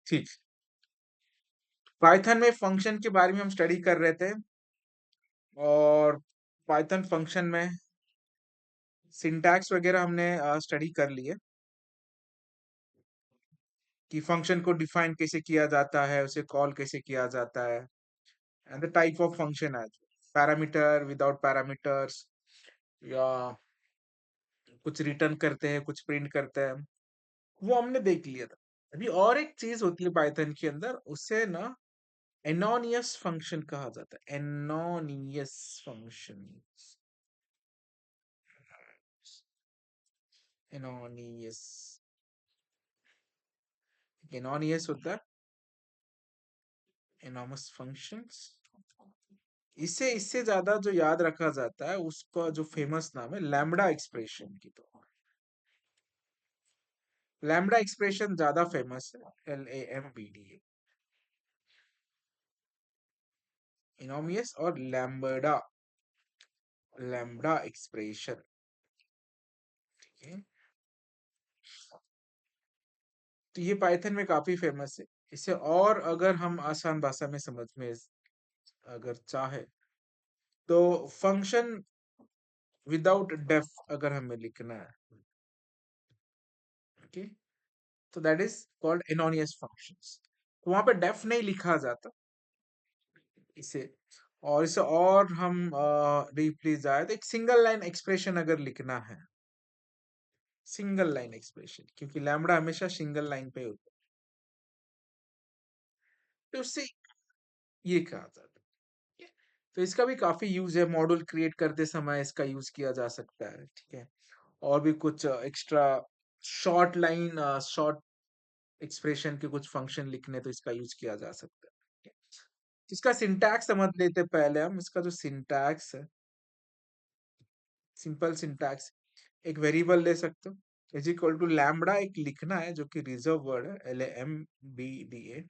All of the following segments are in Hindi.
ठीक। पाइथन में फंक्शन के बारे में हम स्टडी कर रहे थे और पाइथन फंक्शन में सिंटैक्स वगैरह हमने स्टडी कर लिए कि फंक्शन को डिफाइन कैसे किया जाता है, उसे कॉल कैसे किया जाता है, and the type of function है, पैरामीटर, विदाउट पैरामीटर्स, या कुछ रिटर्न करते हैं, कुछ प्रिंट करते हैं, वो हमने देख लिया था। अभी और एक चीज होती है पाइथन के अंदर, उसे ना एनोनियस फंक्शन कहा जाता है। एनोनियस फंक्शन, एनोनियस, एनोनियस होता है एनॉमस फंक्शंस। इससे इससे ज्यादा जो याद रखा जाता है उसका जो फेमस नाम है लैम्बडा एक्सप्रेशन की। तो लैम्बडा एक्सप्रेशन ज्यादा फेमस है, LAMBDA, इनोमियस और लैम्बडा, लैम्बडा एक्सप्रेशन। ठीक है, तो ये पाइथन में काफी फेमस है। इसे और अगर हम आसान भाषा में समझ में अगर चाहे तो फंक्शन विदाउट डेफ अगर हमें लिखना है, ओके, तो दैट इज कॉल्ड एनोनियस फंक्शंस। तो वहां पे डेफ नहीं लिखा जाता इसे, और इसे और हम डीपली जाए तो एक सिंगल लाइन एक्सप्रेशन अगर लिखना है, सिंगल लाइन एक्सप्रेशन, क्योंकि लैम्बडा हमेशा सिंगल लाइन पे होता है, तो उससे ये कहा जाता है। तो इसका भी काफी यूज है, मॉड्यूल क्रिएट करते समय इसका यूज किया जा सकता है। ठीक है, और भी कुछ extra short line, short expression के कुछ फंक्शन लिखने तो इसका यूज किया जा सकता है। इसका सिंटैक्स समझ लेते पहले हम। इसका जो सिंटैक्स है, सिंपल सिंटैक्स, एक वेरिएबल ले सकते हो, इज इक्वल टू लैम्बडा, एक लिखना है जो कि रिजर्व वर्ड है, LAMBDA।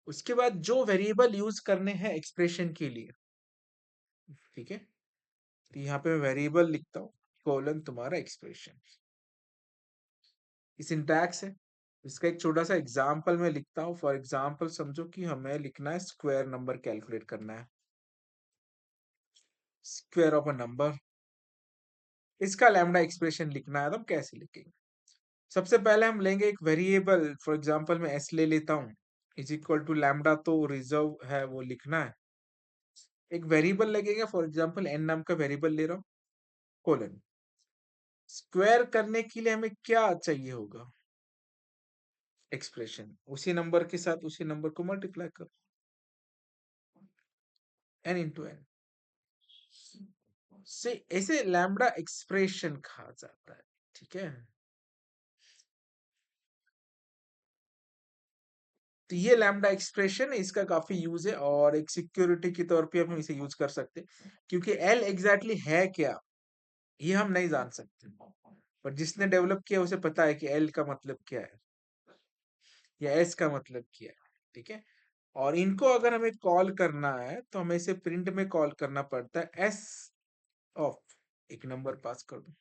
उसके बाद जो वेरिएबल यूज करने हैं एक्सप्रेशन के लिए, ठीक है, तो यहाँ पे मैं वेरिएबल लिखता हूँ, कोलन तुम्हारा एक्सप्रेशन, सिंटैक्स है। इसका एक छोटा सा एग्जाम्पल मैं लिखता हूँ। फॉर एग्जाम्पल समझो कि हमें लिखना है स्क्वायर नंबर कैलकुलेट करना है, स्क्वायर ऑफ अ नंबर, इसका लैम्बडा एक्सप्रेशन लिखना है तो हम कैसे लिखेंगे? सबसे पहले हम लेंगे एक वेरिएबल, फॉर एग्जांपल मैं एस ले लेता हूँ, इज इक्वल टू लैम्बडा तो रिजर्व है वो लिखना है। एक वेरिएबल लगेगा, फॉर एग्जांपल एन नाम का वेरिएबल ले रहा हूँ, कोलन। स्क्वायर करने के लिए हमें क्या चाहिए होगा? एक्सप्रेशन, उसी नंबर के साथ उसी नंबर को मल्टीप्लाई करो, एन इंटू एन, से ऐसे लैम्बडा एक्सप्रेशन कहा जाता है। ठीक है, तो ये लैम्बडा एक्सप्रेशन है, इसका काफी यूज है, और एक सिक्योरिटी के तौर पे हम इसे यूज कर सकते हैं, क्योंकि एल एग्जैक्टली है क्या ये हम नहीं जान सकते, पर जिसने डेवलप किया उसे पता है कि एल का मतलब क्या है या एस का मतलब क्या है। ठीक है, और इनको अगर हमें कॉल करना है तो हमें इसे प्रिंट में कॉल करना पड़ता है, एस ऑफ, एक नंबर पास कर दो।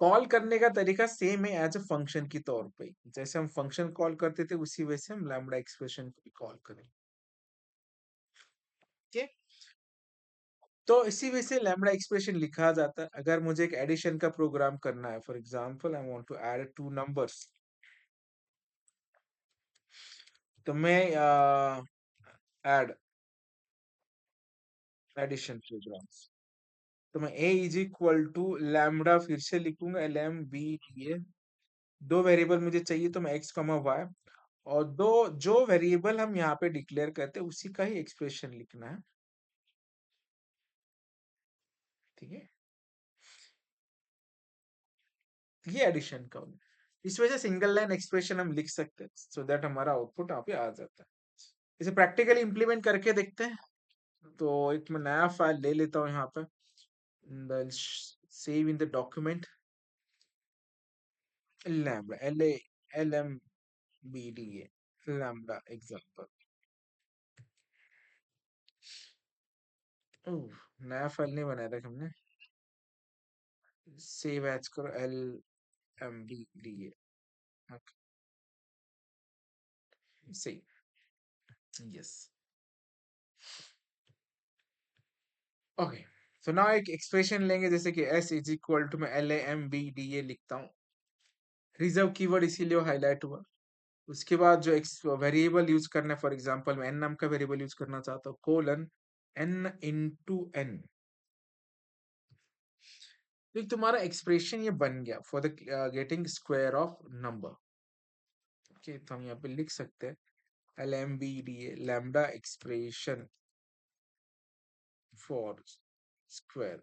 कॉल करने का तरीका सेम है एज अ फंक्शन की तौर पे, जैसे हम फंक्शन कॉल करते थे उसी वजह से हम लैम्बडा एक्सप्रेशन को भी कॉल करें। ठीक है, तो इसी वजह से लैम्बडा एक्सप्रेशन लिखा जाता है। अगर मुझे एक एडिशन का प्रोग्राम करना है, for example I want to add two numbers, तो मैं ऐड एडिशन प्रोग्राम्स, तो मैं a is equal to lambda फिर से लिखूंगा, LMBDA। दो वेरिएबल मुझे चाहिए, तो मैं एक्स कमा वाई, और दो जो वेरिएबल हम यहाँ पे डिक्लेयर करते हैं उसी का ही एक्सप्रेशन लिखना है। ठीक है, ये एडिशन का होगा। इस वजह से सिंगल लाइन एक्सप्रेशन हम लिख सकते हैं, सो दैट हमारा आउटपुट यहाँ पे आ जाता है। इसे प्रैक्टिकली इंप्लीमेंट करके देखते हैं। तो एक मैं नया फाइल ले लेता हूँ यहाँ पे, save in the document lambda, LAMBDA, lambda example. नया फाइल नहीं बनाया था हमने, सेव एज करो, LMBDA। सही। यस। ओके। तो ना एक एक्सप्रेशन लेंगे, जैसे कि s इज इक्वल टू, मैं LAMBDA लिखता हूँ, रिजर्व कीवर्ड इसीलिए हाईलाइट हुआ। उसके बाद जो वेरिएबल यूज करना है, फॉर एग्जांपल मैं n नाम का वेरिएबल यूज करना चाहता हूँ, कोलन n इंटू n। तो एक तुम्हारा एक्सप्रेशन ये बन गया for the getting square of number. Okay, तो हम यहाँ पे लिख सकते हैं LMBDA, lambda expression for square.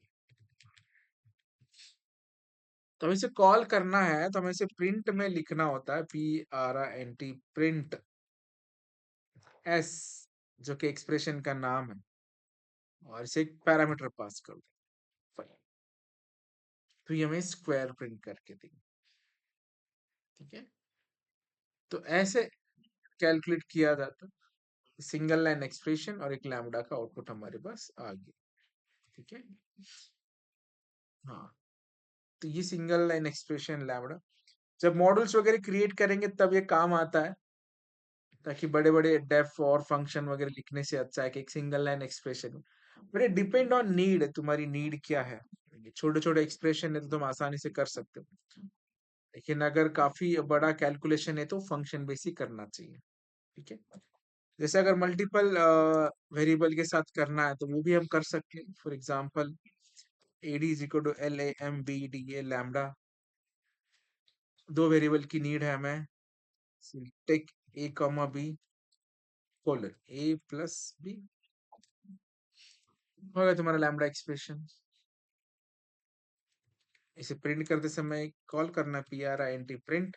तो हमें इसे कॉल करना है, तो हमें इसे प्रिंट में लिखना होता है, PRINT, प्रिंट s, जो कि एक्सप्रेशन का नाम है, और इसे एक पैरामीटर पास कर दो। Fine. तो ये हमें स्क्वायर प्रिंट करके देंगे। ठीक है, तो ऐसे कैलकुलेट किया जाता है सिंगल लाइन एक्सप्रेशन, और एक लैम्डा का आउटपुट हमारे पास आ गया। ठीक है, हाँ। तो ये सिंगल लाइन एक्सप्रेशन लैम्डा, जब मॉडल्स वगैरह क्रिएट करेंगे तब ये काम आता है, ताकि बड़े बड़े डेफ और फंक्शन वगैरह लिखने से अच्छा है कि एक single line expression. But it depend on need, तुम्हारी नीड क्या है। छोटे छोटे एक्सप्रेशन है तो तुम आसानी से कर सकते हो, लेकिन अगर काफी बड़ा कैलकुलेशन है तो फंक्शन बेसिक करना चाहिए। ठीक है, जैसे अगर मल्टीपल वेरिएबल के साथ करना है तो वो भी हम कर सकते हैं। For example AD is equal to LAMBDA, lambda, दो वेरिएबल की नीड है हमें, take A comma B, colon A plus B, हो गया तुम्हारा लैम्डा एक्सप्रेशन। इसे प्रिंट करते समय कॉल करना PRINT, प्रिंट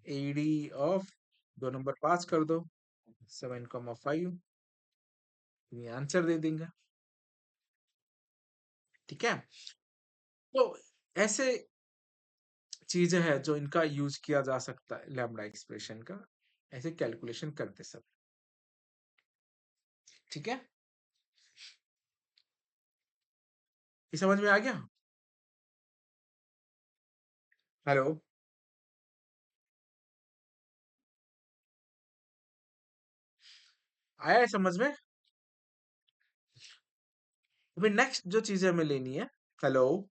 AD ऑफ, दो नंबर पास कर दो, 7,5, ये आंसर दे देंगे। ठीक है, तो ऐसे चीजें हैं जो इनका यूज किया जा सकता है लैम्डा एक्सप्रेशन का, ऐसे कैलकुलेशन करते सब। ठीक है, ये समझ में आ गया? हेलो, आया है समझ में? अभी नेक्स्ट जो चीजें हमें लेनी है, हेलो,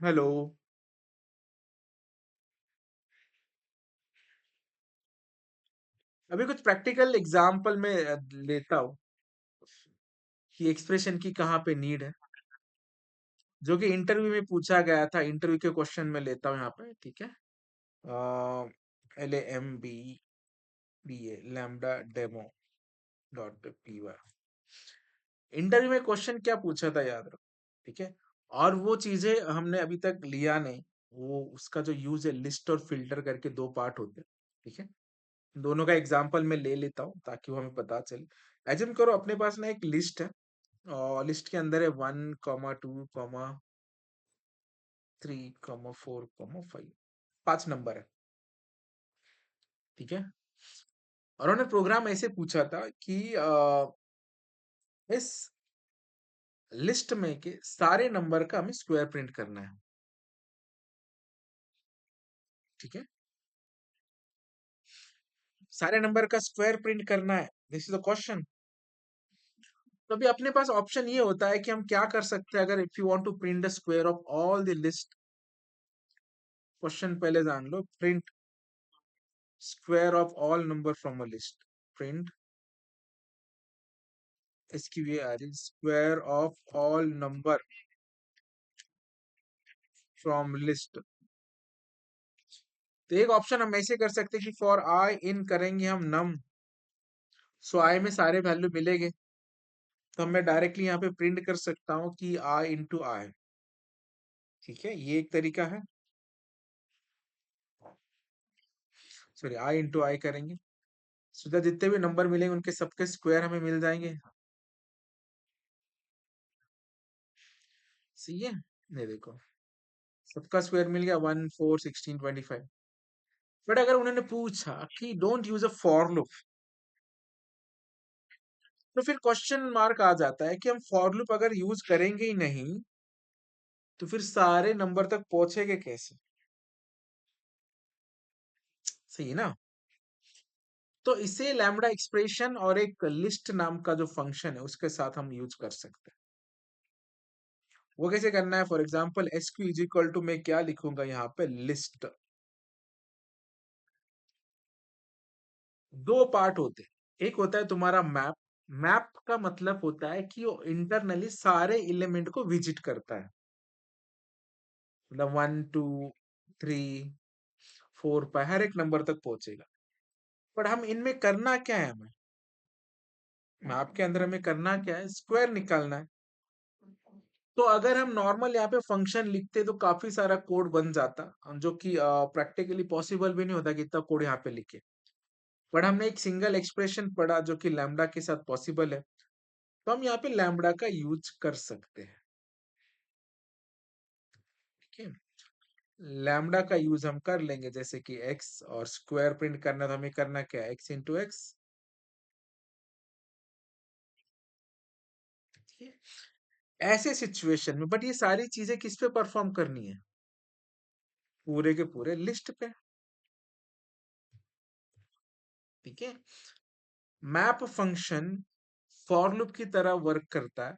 हेलो, अभी कुछ प्रैक्टिकल एग्जांपल में लेता हूँ कि एक्सप्रेशन की कहाँ पे नीड है, जो कि इंटरव्यू में पूछा गया था। इंटरव्यू के क्वेश्चन में लेता हूँ यहाँ पे। ठीक है, LAMBDA, lambda demo dot py। Interview में क्वेश्चन क्या पूछा था याद रखो। ठीक है, और वो चीजें हमने अभी तक लिया नहीं। वो उसका जो यूज है, लिस्ट और फिल्टर करके दो पार्ट होते हैं। ठीक है, दोनों का एग्जांपल मैं ले लेता हूँ ताकि वो हमें पता चले। एज्यूम करो अपने पास ना एक लिस्ट है, और लिस्ट के अंदर है 1,2,3,4,5, 5 नंबर है। ठीक है, और उन्होंने प्रोग्राम ऐसे पूछा था कि इस लिस्ट में के सारे नंबर का हमें स्क्वायर प्रिंट करना है। ठीक है, सारे नंबर का स्क्वायर प्रिंट करना है, दिस इज द क्वेश्चन। तो अभी अपने पास ऑप्शन ये होता है कि हम क्या कर सकते हैं, अगर if you want to print the square of all the list. Question पहले जान लो, print square of all number from a list, print SQARE, square of all number from list. तो एक ऑप्शन हम ऐसे कर सकते हैं कि फॉर आई इन करेंगे हम नम, सो आई में सारे वैल्यू मिलेंगे, तो मैं डायरेक्टली यहाँ पे प्रिंट कर सकता हूँ कि आई इंटू आई। ठीक है, ये एक तरीका है। सॉरी, आई इंटू आई करेंगे, सीधा जितने भी नंबर मिलेंगे उनके सबके स्क्वायर हमें मिल जाएंगे। सही है, ये देखो, सबका स्क्वायर मिल गया, 1, 4, 16, 25। बट अगर उन्होंने पूछा कि don't use a for loop, तो फिर क्वेश्चन मार्क आ जाता है कि हम फॉर लूप अगर यूज करेंगे ही नहीं, तो फिर सारे नंबर तक पहुंचेंगे कैसे? सही है ना? तो इसे लैम्ब्डा एक्सप्रेशन और एक लिस्ट नाम का जो फंक्शन है उसके साथ हम यूज कर सकते हैं। वो कैसे करना है? For example SQ is equal to मैं क्या लिखूंगा यहाँ पे, लिस्ट। दो पार्ट होते हैं, एक होता है तुम्हारा मैप। मैप का मतलब होता है कि वो इंटरनली सारे एलिमेंट को विजिट करता है, मतलब 1 2 3 4 5 हर एक नंबर तक पहुंचेगा। पर हम इनमें करना क्या है? हमें मैप के अंदर हमें करना क्या है? स्क्वायर निकालना है। तो अगर हम नॉर्मल यहाँ पे फंक्शन लिखते तो काफी सारा कोड बन जाता, जो कि प्रैक्टिकली पॉसिबल भी नहीं होता कि इतना कोड यहाँ पे लिखे। बट हमने एक सिंगल एक्सप्रेशन पढ़ा जो कि लैम्ब्डा के साथ पॉसिबल है, तो हम यहाँ पे लैम्ब्डा का यूज कर सकते हैं। ठीक है, लैम्ब्डा का यूज हम कर लेंगे, जैसे कि एक्स और स्क्वायर प्रिंट करना है, तो हमें करना क्या है? X into x. ऐसे सिचुएशन में, बट ये सारी चीजें किस पे परफॉर्म करनी है? पूरे के पूरे लिस्ट पे। ठीक है, मैप फंक्शन फॉर लूप की तरह वर्क करता है।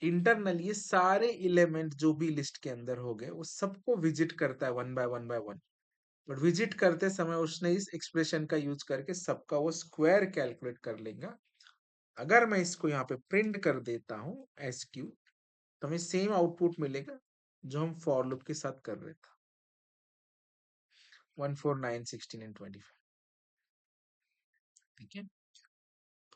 इंटरनली ये सारे एलिमेंट जो भी लिस्ट के अंदर हो गए वो सबको विजिट करता है one by one by one. But visit करते समय उसने इस एक्सप्रेशन का यूज करके सबका वो स्क्वायर कैलकुलेट कर लेगा। अगर मैं इसको यहाँ पे प्रिंट कर देता हूँ एस क्यू, तो हमें सेम आउटपुट मिलेगा जो हम फॉर लूप के साथ कर रहे थे, 1 4 9 16 एंड 25। ठीक है,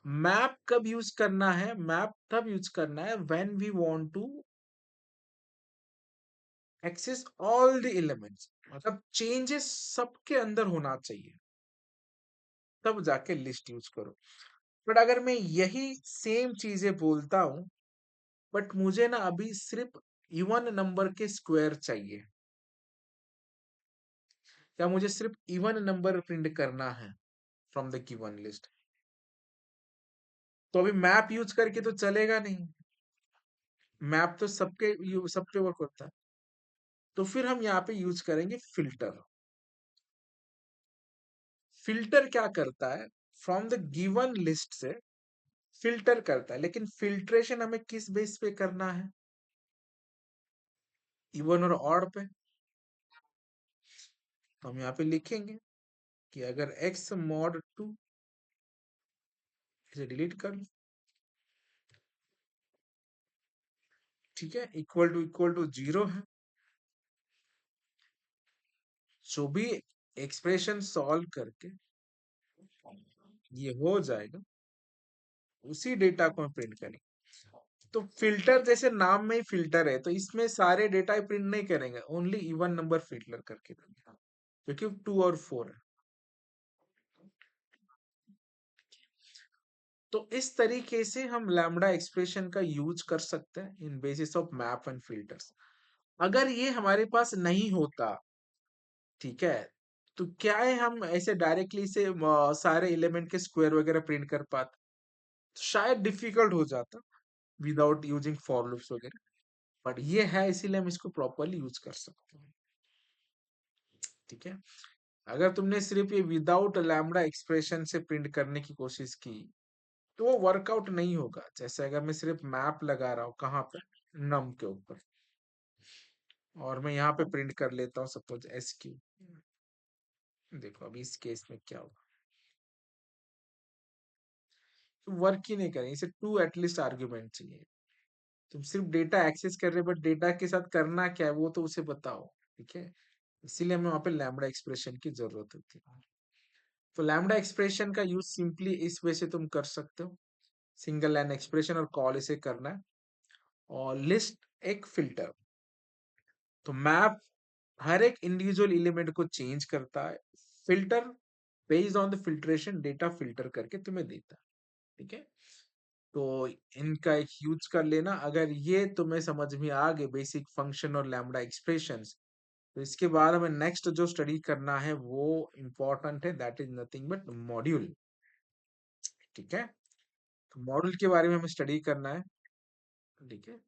मैप कब यूज करना है? मैप तब यूज करना है when we want to access all the elements, मतलब चेंजेस सबके अंदर होना चाहिए, तब जाके लिस्ट यूज करो। बट अगर मैं यही सेम चीजें बोलता हूं, बट मुझे ना अभी सिर्फ इवन नंबर के स्क्वायर चाहिए, या मुझे सिर्फ इवन नंबर प्रिंट करना है फ्रॉम द गिवन लिस्ट, तो अभी मैप यूज करके तो चलेगा नहीं। मैप तो सबके वर्क होता है। तो फिर हम यहाँ पे यूज करेंगे फिल्टर। फिल्टर क्या करता है? फ्रॉम द गिवन लिस्ट से फिल्टर करता है, लेकिन फिल्ट्रेशन हमें किस बेस पे करना है? इवन और ऑड पे। तो हम यहाँ पे लिखेंगे कि अगर x मॉड 2, इसे डिलीट कर लो। ठीक है, इक्वल टू 0 है। जो भी एक्सप्रेशन सॉल्व करके ये हो जाएगा, उसी डेटा को हम प्रिंट करेंगे। तो फिल्टर जैसे नाम में ही फिल्टर है, तो इसमें सारे डेटा प्रिंट नहीं करेंगे, ओनली इवन नंबर फिल्टर करके देंगे, क्योंकि 2 और 4 है। तो इस तरीके से हम लैम्ब्डा एक्सप्रेशन का यूज कर सकते हैं in basis of map and filters. अगर ये हमारे पास नहीं होता, ठीक है, तो क्या है, हम ऐसे डायरेक्टली से सारे एलिमेंट के स्क्वायर वगैरह प्रिंट कर पाते? तो शायद डिफिकल्ट हो जाता विदाउट यूजिंग फॉर लूप्स वगैरह। बट ये है, इसीलिए हम इसको प्रॉपरली यूज कर सकते हैं। ठीक है, अगर तुमने सिर्फ ये विदाउट लैम्ब्डा एक्सप्रेशन से प्रिंट करने की कोशिश की, तो वो वर्कआउट नहीं होगा। जैसे अगर मैं सिर्फ मैप लगा रहा हूँ कहाँ पे, नम के ऊपर, और मैं यहाँ पे प्रिंट कर लेता हूँ सपोज एस क्यू। देखो अभी इस केस में क्या होगा, तो वर्क ही नहीं करेंगे, इसे 2 एटलीस्ट आर्ग्यूमेंट चाहिए। तुम सिर्फ डेटा एक्सेस कर रहे हो, बट डेटा के साथ करना क्या है वो तो उसे बताओ। ठीक है, इसीलिए हमें वहां पे लैम्ब्डा एक्सप्रेशन की जरूरत होती है। तो लैम्ब्डा एक्सप्रेशन का यूज सिंपली इस वे से तुम कर सकते हो, सिंगल लाइन एक्सप्रेशन और कॉल इसे करना है, और लिस्ट एक फिल्टर। तो मैप हर एक इंडिविजुअल एलिमेंट को चेंज करता है, filter based on the filtration data filter करके तुम्हें देता है। ठीक है, तो इनका एक यूज कर लेना। अगर ये तुम्हें समझ में आ गए बेसिक फंक्शन और लैम्ब्डा एक्सप्रेशंस, तो इसके बाद हमें नेक्स्ट जो स्टडी करना है वो इम्पोर्टेंट है, that is nothing but module. ठीक है, तो मॉड्यूल के बारे में हमें स्टडी करना है। ठीक है,